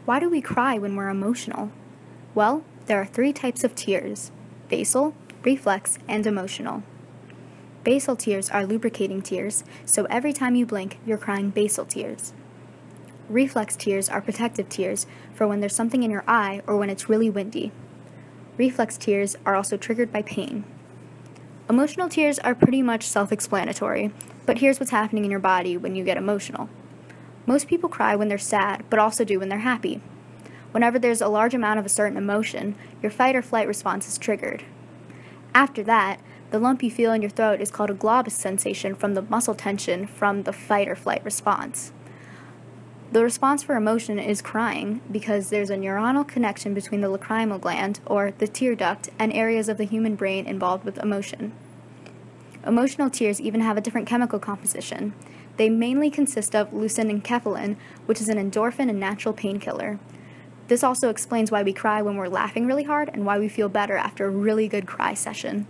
Why do we cry when we're emotional? Well, there are three types of tears: basal, reflex, and emotional. Basal tears are lubricating tears, so every time you blink, you're crying basal tears. Reflex tears are protective tears for when there's something in your eye or when it's really windy. Reflex tears are also triggered by pain. Emotional tears are pretty much self-explanatory, but here's what's happening in your body when you get emotional. Most people cry when they're sad, but also do when they're happy. Whenever there's a large amount of a certain emotion, your fight or flight response is triggered. After that, the lump you feel in your throat is called a globus sensation from the muscle tension from the fight or flight response. The response for emotion is crying because there's a neuronal connection between the lacrimal gland, or the tear duct, and areas of the human brain involved with emotion. Emotional tears even have a different chemical composition. They mainly consist of leucin and kephalin, which is an endorphin and natural painkiller. This also explains why we cry when we're laughing really hard and why we feel better after a really good cry session.